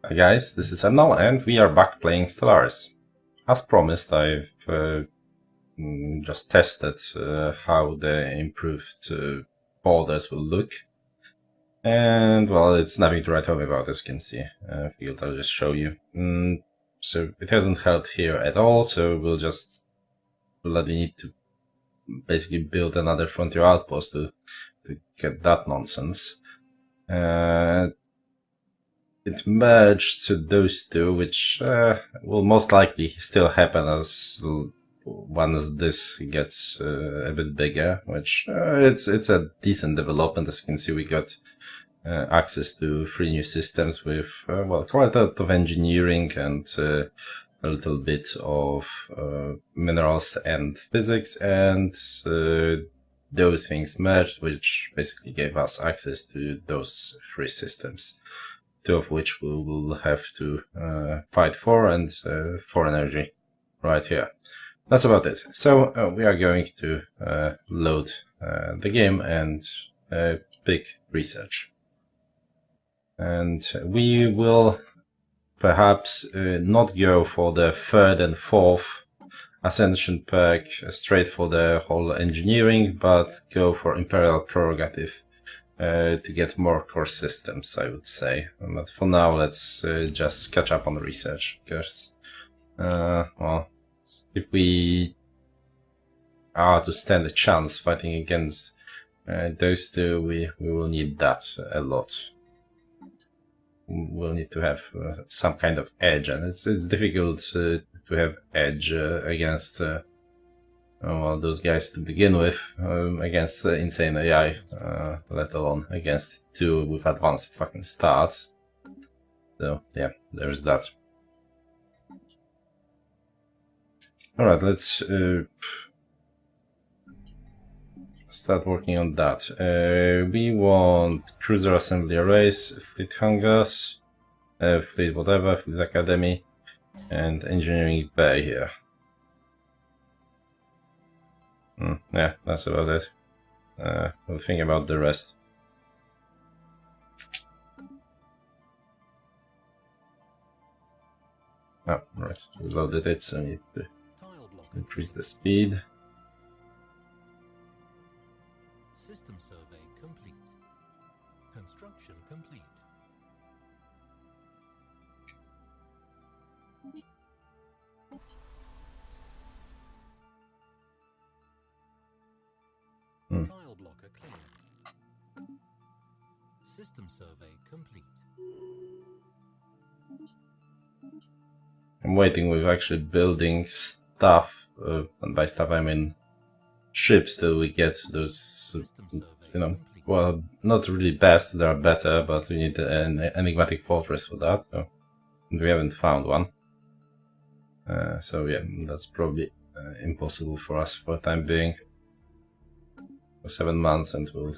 Hi guys, this is Emnel and we are back playing Stellaris. As promised, I've just tested how the improved borders will look. And well, it's nothing to write home about, as you can see. Field, I'll just show you. So it hasn't helped here at all, so we'll bloody need to basically build another frontier outpost to get that nonsense. It merged to those two, which will most likely still happen as once this gets a bit bigger, which it's a decent development. As you can see, we got access to 3 new systems with well, quite a lot of engineering and a little bit of minerals and physics, and those things merged, which basically gave us access to those 3 systems. 2 of which we will have to fight for, and 4 energy right here. That's about it. So we are going to load the game and pick research. And we will perhaps not go for the 3rd and 4th ascension perk straight for the whole engineering, but go for Imperial Prerogative. To get more core systems, I would say. But for now, let's just catch up on the research, because, well, if we are to stand a chance fighting against those 2, we will need that a lot. We'll need to have some kind of edge, and it's difficult to have edge against well, those guys to begin with, against insane AI, let alone against 2 with advanced fucking stats. So, yeah, there's that. Alright, let's start working on that. We want cruiser assembly arrays, fleet hangars, fleet whatever, fleet academy, and engineering bay here. Yeah, that's about it. We'll think about the rest. Oh, right. We loaded it, so we need to increase the speed. System survey complete. Construction complete. Tile blocker cleared. System survey complete. I'm waiting with actually building stuff, and by stuff I mean ships, till we get those, you know, well, not really best, they are better, but we need an enigmatic fortress for that, so we haven't found one. So yeah, that's probably impossible for us for the time being. For 7 months, and we'll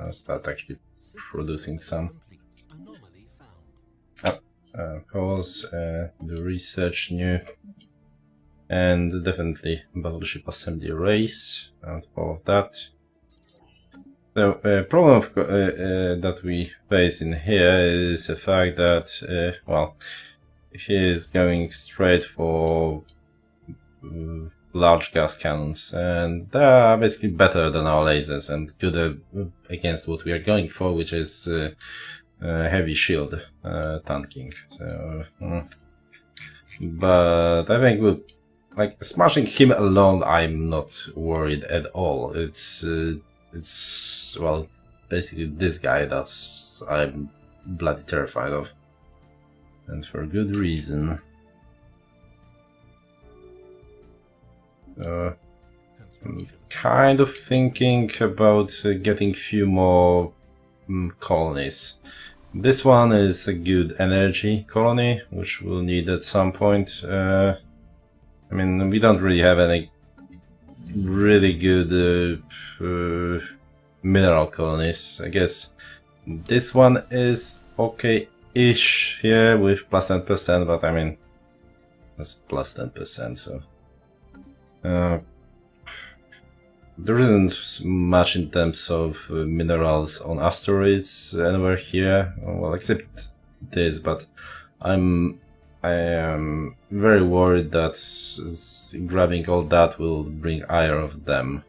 start actually producing some. Cause the research new, and definitely battleship assembly arrays and all of that. So problem that we face in here is the fact that well, he is going straight for large gas cannons, and they are basically better than our lasers and good against what we are going for, which is heavy shield tanking. So, but I think we'll, like, smashing him alone, I'm not worried at all. It's well, basically this guy that I'm bloody terrified of, and for good reason. I'm kind of thinking about getting few more colonies. This one is a good energy colony, which we'll need at some point. I mean, we don't really have any really good mineral colonies. I guess this one is okay-ish here with plus 10%, but I mean, that's plus 10%, so... there isn't much in terms of minerals on asteroids anywhere here, well, except this, but I am very worried that grabbing all that will bring ire of them.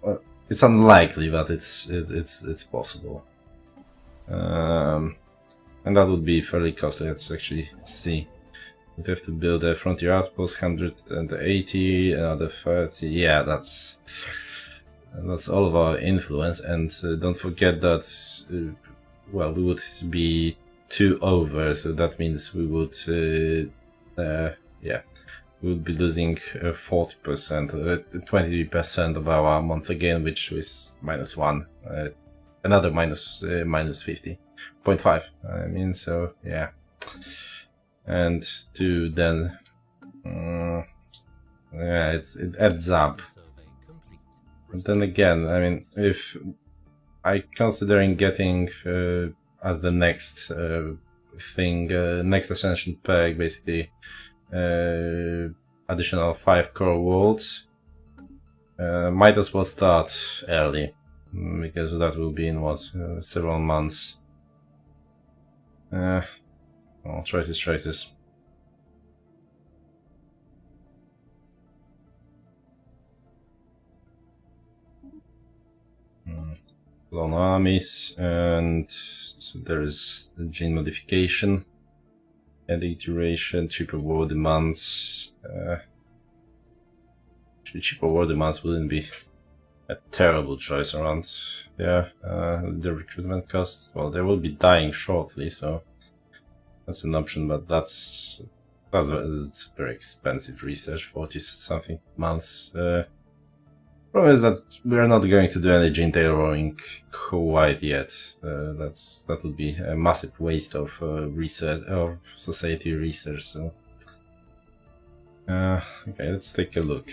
Well, it's unlikely, but it's possible. And that would be fairly costly. Let's actually see. We have to build a frontier outpost, 180, another 30. Yeah, that's all of our influence. And don't forget that, well, we would be 2 over, so that means we would, yeah, we would be losing 40%, 20% of our monthly gain, which is -1. Another minus 50.5. I mean, so yeah. And to then, yeah, it adds up. But then again, I mean, if I considering getting as the next thing, next ascension perk, basically additional 5 core worlds, might as well start early, because that will be in what, several months. Well, choices. Clone armies, and so there is the gene modification, and the iteration, cheaper war demands. Actually, cheaper war demands wouldn't be a terrible choice around. Yeah, the recruitment cost. Well, they will be dying shortly, so that's an option, but it's very expensive research, 40-something months. Problem is that we are not going to do any gene tailoring quite yet. That would be a massive waste of research, of society research. So, okay, let's take a look.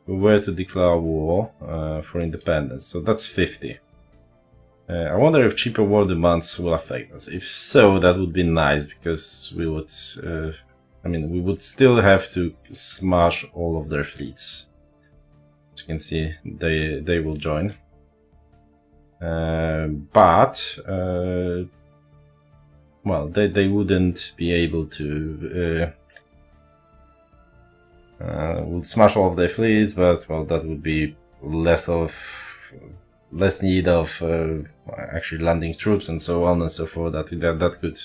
We were to declare war for independence, so that's 50. I wonder if cheaper war demands will affect us. If so, that would be nice, because we would, I mean, we would still have to smash all of their fleets. As you can see, they will join. But, well, they wouldn't be able to, would smash all of their fleets, but, well, that would be less need of actually landing troops and so on and so forth. That could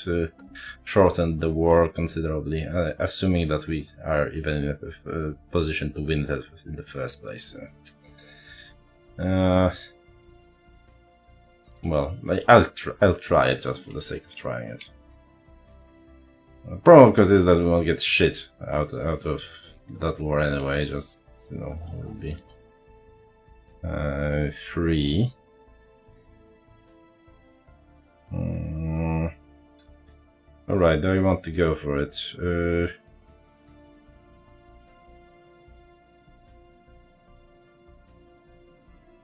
shorten the war considerably, assuming that we are even in a position to win that in the first place. Well, I'll try it just for the sake of trying it. The problem, because, is that we won't get shit out of that war anyway. Just, you know, it will be 3. Alright, do I want to go for it?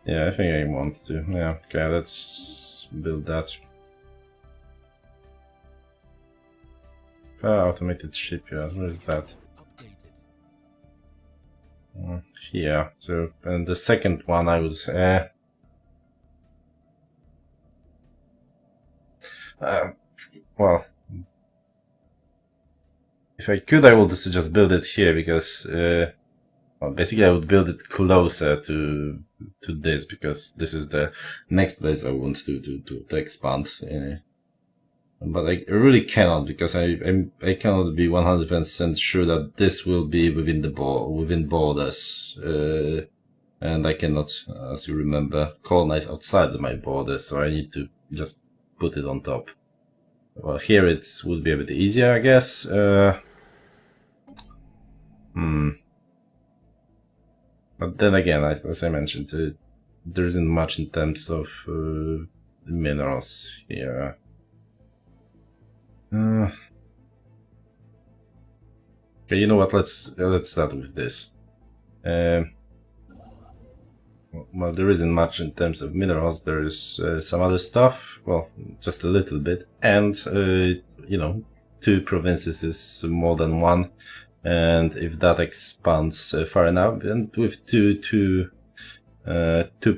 Yeah, I think I want to. Yeah, okay, let's build that. Automated shipyard, where is that? Here. So, and the second one I would well, if I could, I would just build it here, because well, basically I would build it closer to this, because this is the next place I want to expand. But I really cannot, because I cannot be 100% sure that this will be within borders, and I cannot, as you remember, colonize outside of my borders. So I need to just put it on top. Well, here it would be a bit easier, I guess. But then again, as I mentioned, there isn't much in terms of minerals here. Okay, you know what? Let's start with this. Well, there isn't much in terms of minerals. There is some other stuff. Well, just a little bit, and you know, 2 provinces is more than 1, and if that expands far enough, and with two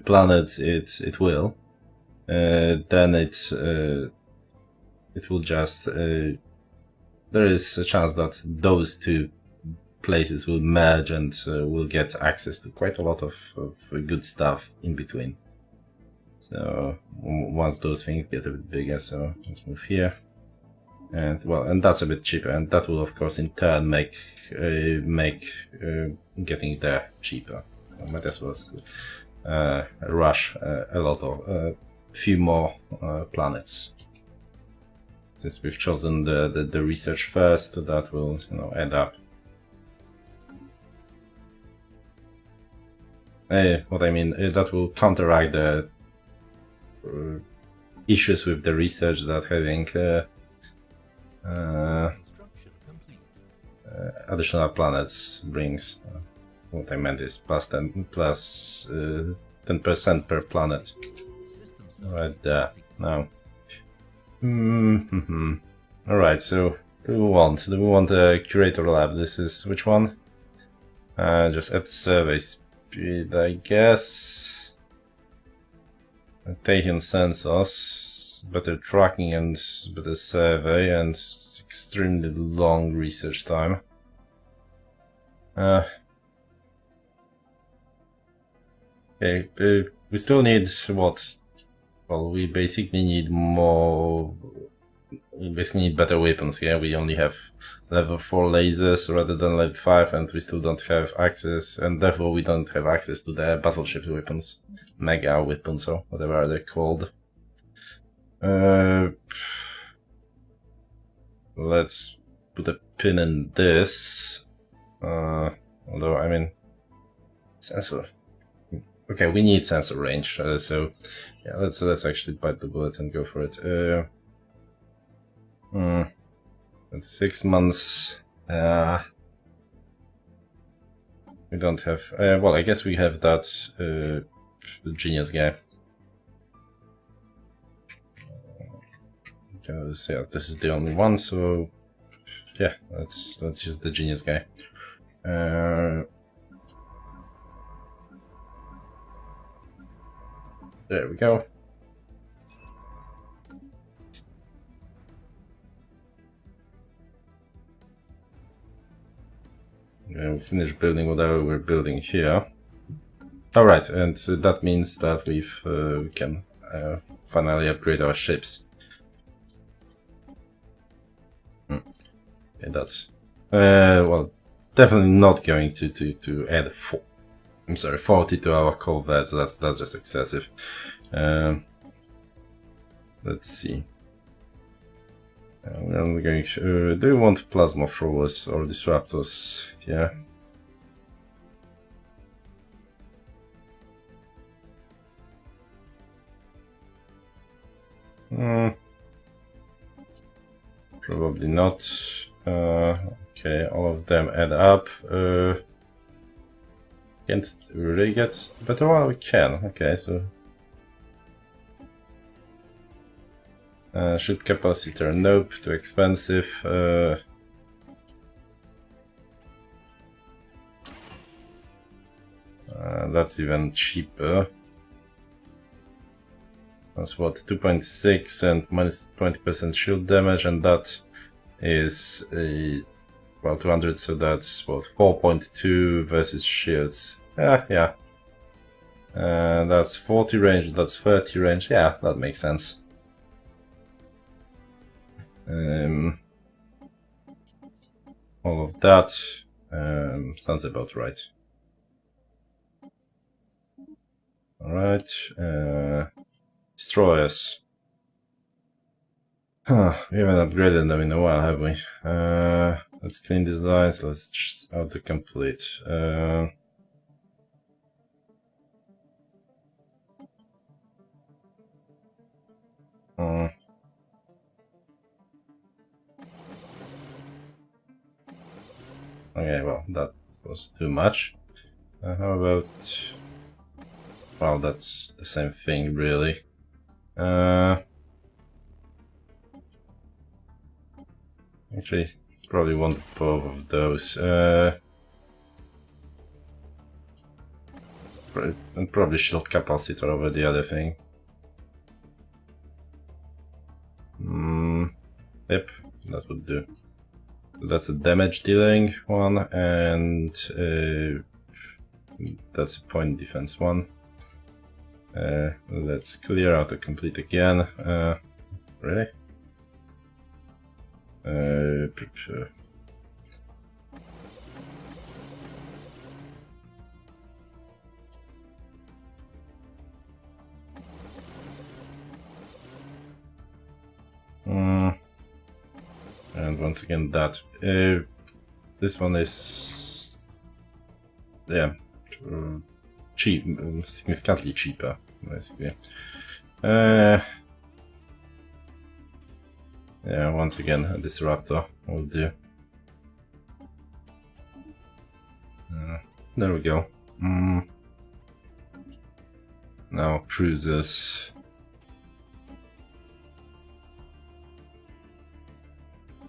planets, it will. Then it it will just there is a chance that those two places will merge and we'll get access to quite a lot of good stuff in between. So once those things get a bit bigger, so let's move here, and well, and that's a bit cheaper, and that will of course in turn make getting there cheaper. Might as well rush a lot of few more planets. Since we've chosen the research first, that will add up. What I mean, that will counteract the issues with the research that having additional planets brings. What I meant is plus 10% per planet. Right there. Now. Alright, so do we want a curator lab? This is which one? Just add survey speed, I guess. Taking sensors, better tracking and better survey, and extremely long research time. Okay, we still need what? Well, we basically need more. We basically need better weapons here. We only have level 4 lasers rather than level 5, and we still don't have access, and therefore we don't have access to the battleship weapons. Mega weapons, or whatever they're called. Let's put a pin in this. Although, I mean, sensor. Okay, we need sensor range, so yeah, let's actually bite the bullet and go for it. 26 months. We don't have. Well, I guess we have that genius guy. Because yeah, this is the only one. So yeah, let's use the genius guy. There we go. We finish building whatever we're building here. Alright, and that means that we can finally upgrade our ships. Okay, that's well, definitely not going to add 40 to our corvettes. That's just excessive. Let's see. We're going. Do you want plasma throwers or disruptors? Yeah. Probably not. Okay, all of them add up. Can't really get a better one? We can. Okay, so ship capacitor, nope, too expensive. That's even cheaper. That's what, 2.6 and minus 20% shield damage, and that is well, 200, so that's what, 4.2 versus shields. Yeah. That's 40 range, that's 30 range. Yeah, that makes sense. All of that sounds about right. Alright, destroyers. We haven't upgraded them in a while, have we? Let's clean designs, let's just autocomplete. Okay, well, that was too much. How about... Well, that's the same thing, really. Actually, probably want both of those. And probably shield capacitor over the other thing. Yep, that would do. That's a damage dealing one, and that's a point defense one. Let's clear out a complete again. Really? And once again that. This one is... yeah, cheap, significantly cheaper, basically. Yeah, once again, a disruptor will do. There we go. Now cruisers.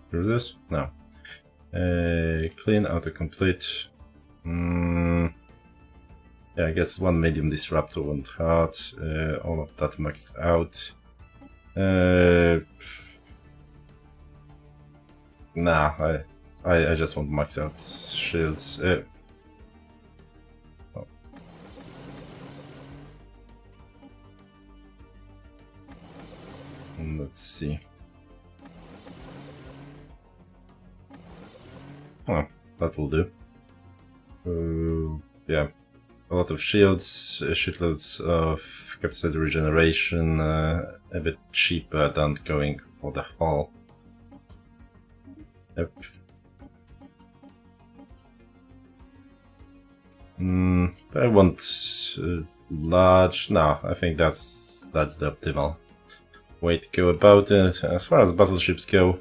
Cruisers? No. Clean autocomplete. Yeah, I guess one medium disruptor won't hurt. All of that maxed out. Nah, I just want max out shields. Oh. Let's see. Oh, that will do. Yeah, a lot of shields, shitloads of capacity regeneration, a bit cheaper than going for the hull. Yep. I want large. No, I think that's the optimal way to go about it. As far as battleships go,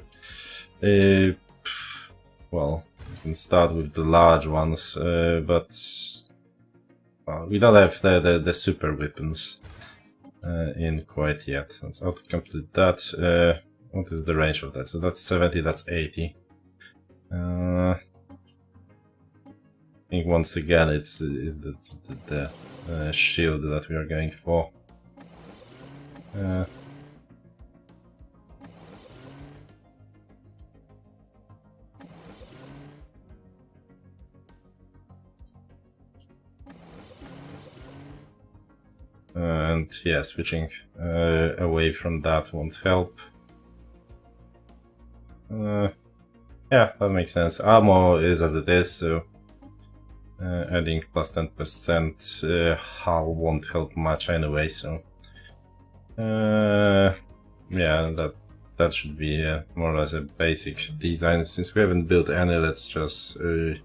well, we can start with the large ones, but we don't have the super weapons in quite yet. Let's autocomplete that. What is the range of that? So that's 70, that's 80. I think once again it's the shield that we are going for. And yeah, switching away from that won't help. Yeah, that makes sense. Armor is as it is, so adding plus 10% hull won't help much anyway. So yeah, that should be more or less a basic design. Since we haven't built any, let's just okay,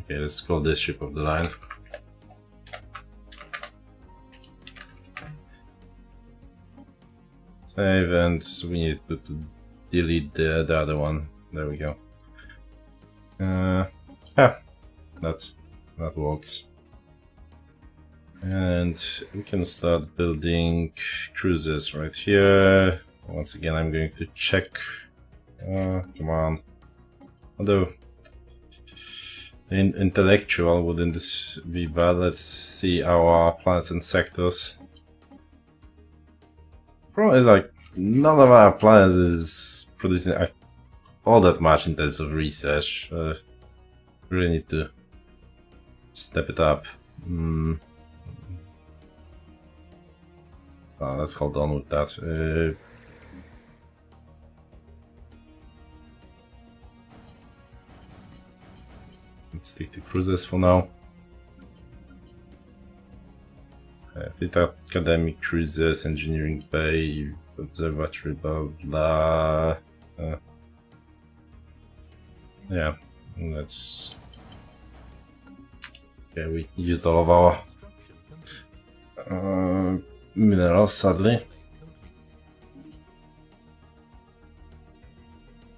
let's call this ship of the line. Save, and we need to delete the other one. There we go. Yeah, that works. And we can start building cruisers right here. Once again, I'm going to check. Come on. Although intellectual wouldn't this be bad? Let's see our planets and sectors. Problem is, like, none of our planets is producing all that much in terms of research. Really need to step it up. Let's hold on with that. Let's stick to cruisers for now. Fleet Academy, cruisers, engineering bay, observatory, blah blah. Yeah, let's. Okay, we used all of our minerals, sadly.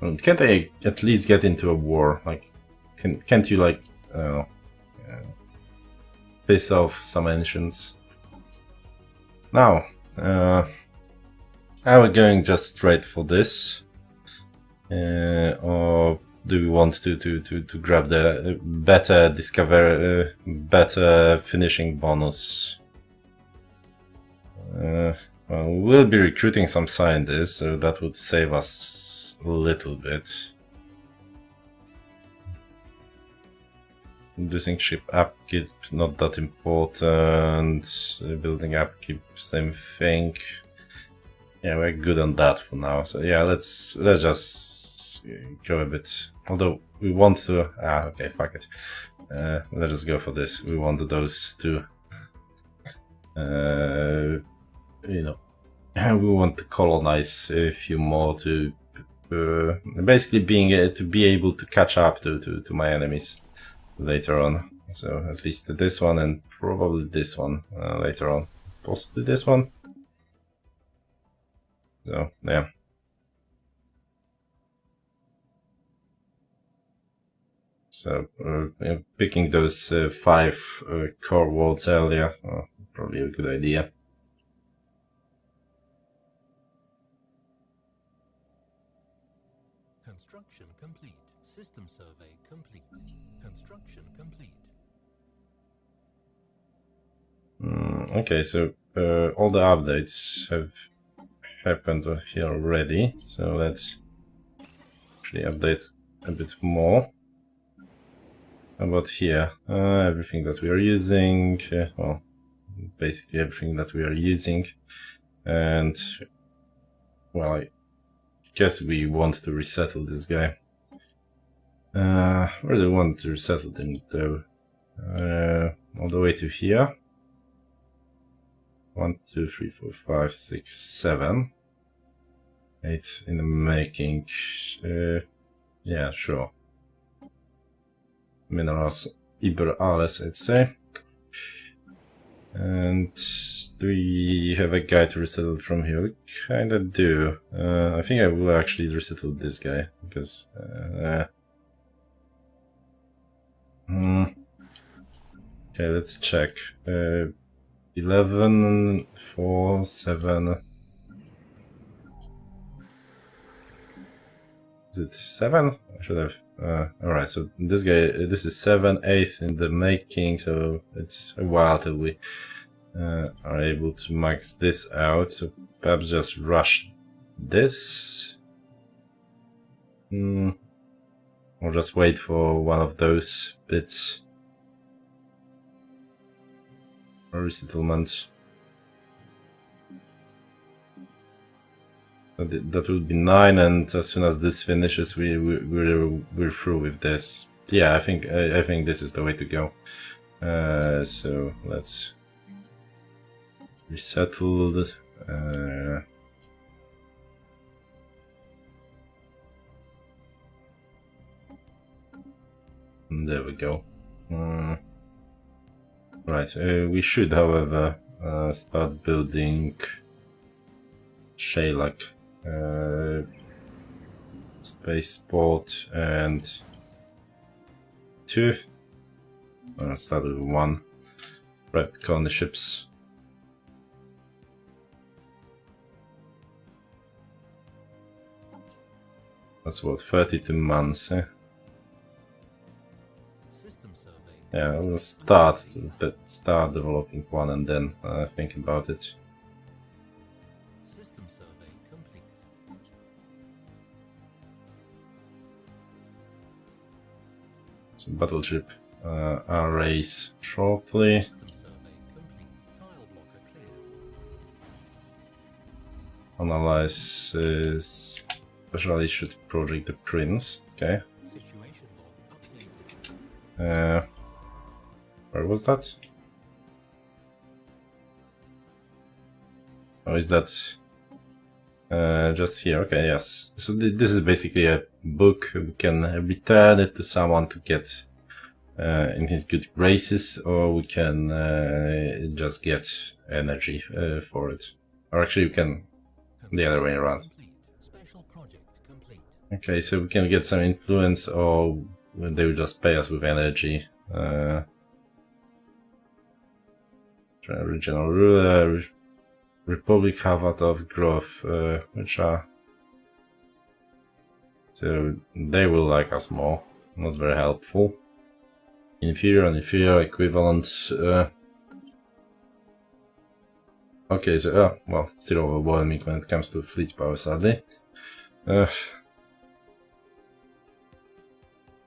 Can't I at least get into a war? Like, can't you, like, I don't know, piss off some ancients? Now, are we going just straight for this, or do we want to grab the better finishing bonus? Well, we'll be recruiting some scientists, so that would save us a little bit. Inducing ship upkeep, not that important. Building upkeep, same thing. Yeah, we're good on that for now. So yeah, let's just go a bit. Although we want to. Okay, fuck it. Let's just go for this. We want those two. You know, we want to colonize a few more to basically to be able to catch up to my enemies later on. So at least this one and probably this one later on. Possibly this one. So yeah. So picking those 5 core worlds earlier, probably a good idea. Construction complete. System survey complete. Construction complete. Okay, so all the updates have happened here already. So let's actually update a bit more. How about here? Everything that we are using. Well, basically everything that we are using. And well, I guess we want to resettle this guy. Where do we want to resettle him though? All the way to here. 1, 2, 3, 4, 5, 6, 7. 8 in the making. Yeah, sure. Minerals Iber alles, I'd say. And do we have a guy to resettle from here? We kinda do. I think I will actually resettle this guy because. Okay, let's check. 11, 4, 7. Is it 7? I should have. Alright, so this guy, this is 7, 8 in the making, so it's a while till we are able to max this out. So perhaps just rush this. Or just wait for one of those bits. Or resettlement. That would be 9, and as soon as this finishes, we're through with this. Yeah, I think this is the way to go. So let's resettle. There we go. Right, we should, however, start building Shalak. Spaceport and 2. Let's start with 1. Right, colony ships. That's what, 32 months, eh? System survey. Yeah, we'll start developing one and then think about it. System survey complete. So battleship arrays shortly. System survey complete. Tile blocker cleared. Analyze special issued project the Prince. Okay. Situation log updated. Where was that? Oh, is that just here? Okay, yes. So this is basically a book. We can return it to someone to get in his good graces, or we can just get energy for it. Or actually, we can the other way around. Complete. Special project complete. Okay, so we can get some influence, or they will just pay us with energy. Regional ruler, Republic Harvard of Growth, which are. So they will like us more. Not very helpful. Inferior and inferior equivalent. Okay, so well, still overwhelming when it comes to fleet power, sadly. I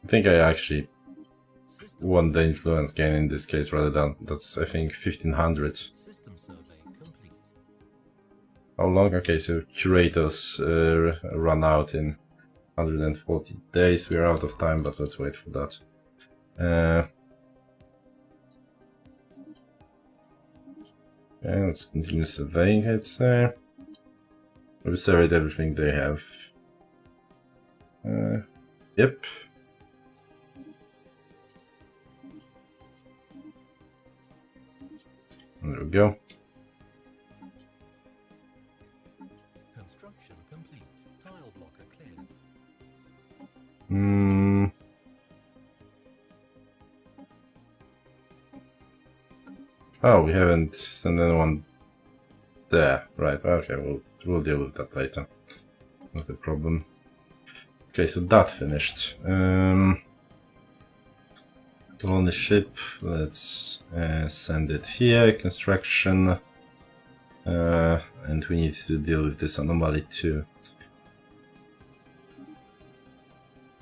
think I actually won the influence gain in this case rather than that's I think 1500. System survey complete. How long? Okay, so curators run out in 140 days. We are out of time, but let's wait for that. Yeah, let's continue surveying it. We surveyed everything they have. Yep. There we go. Construction complete. Tile blocker cleared. Oh, we haven't sent anyone there. Right, okay, we'll deal with that later. Not a problem. Okay, so that finished. On the ship, let's send it here, construction. And we need to deal with this anomaly too.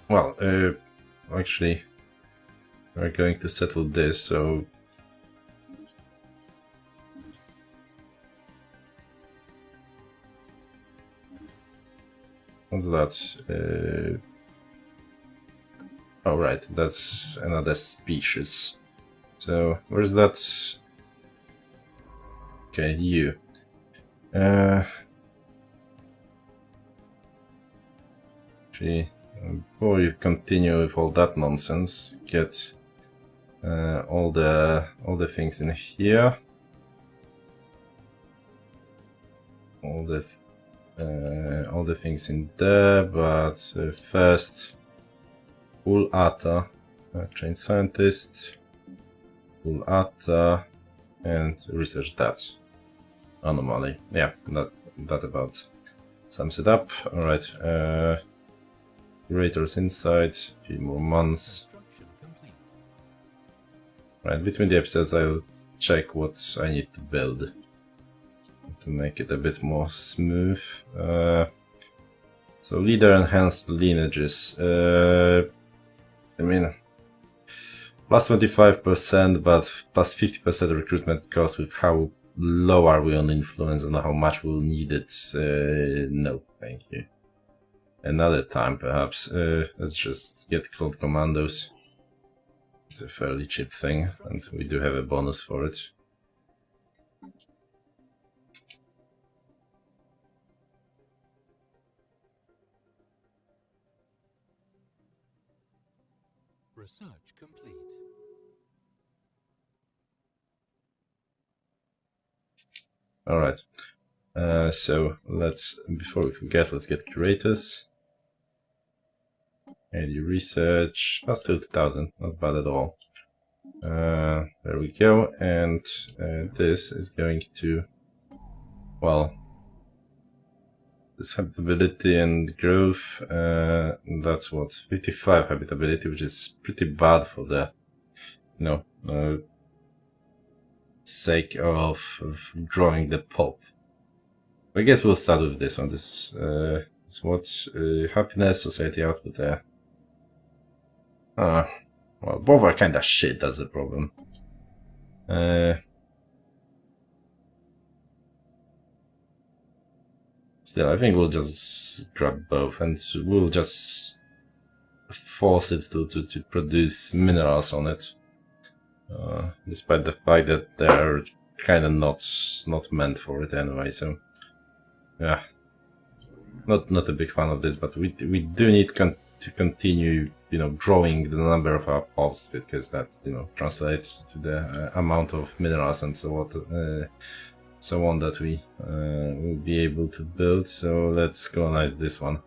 Well, actually, we're going to settle this, so... What's that? Oh, right, that's another species. So, where's that? Okay, you. Actually, before you continue with all that nonsense, get all the things in here. All the things in there, but first, Ul Ata, trained scientist, Ul Ata, and research that anomaly. Yeah, that about sums it up. All right, curators inside, a few more months. Construction complete. Right, between the episodes, I'll check what I need to build to make it a bit more smooth. So leader enhanced lineages. I mean, plus 25%, but plus 50% recruitment cost. With how low are we on influence and how much we'll need it? No, thank you. Another time, perhaps. Let's just get clone commandos. It's a fairly cheap thing, and we do have a bonus for it. Research complete. All right. So let's, before we forget, let's get curators. And you research, still 2000, not bad at all. There we go, and this is going to, well, this habitability and growth, that's what, 55 habitability, which is pretty bad for the, you know, sake of drawing the pop. I guess we'll start with this one. This is what happiness, society output there. Well, both are kinda shit, that's the problem. Still, I think we'll just grab both and we'll just force it to produce minerals on it. Despite the fact that they're kinda not meant for it anyway, so yeah. Not a big fan of this, but we do need to continue, you know, growing the number of our pops, because that, you know, translates to the amount of minerals and so on that we will be able to build. So let's colonize this one.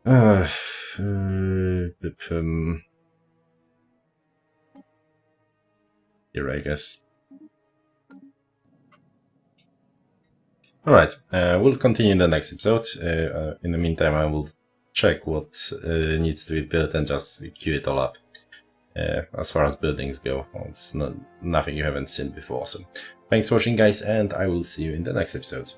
Here, I guess. Alright, we'll continue in the next episode. In the meantime, I will check what needs to be built and just queue it all up. As far as buildings go, well, it's nothing you haven't seen before, so Thanks for watching, guys, and I will see you in the next episode.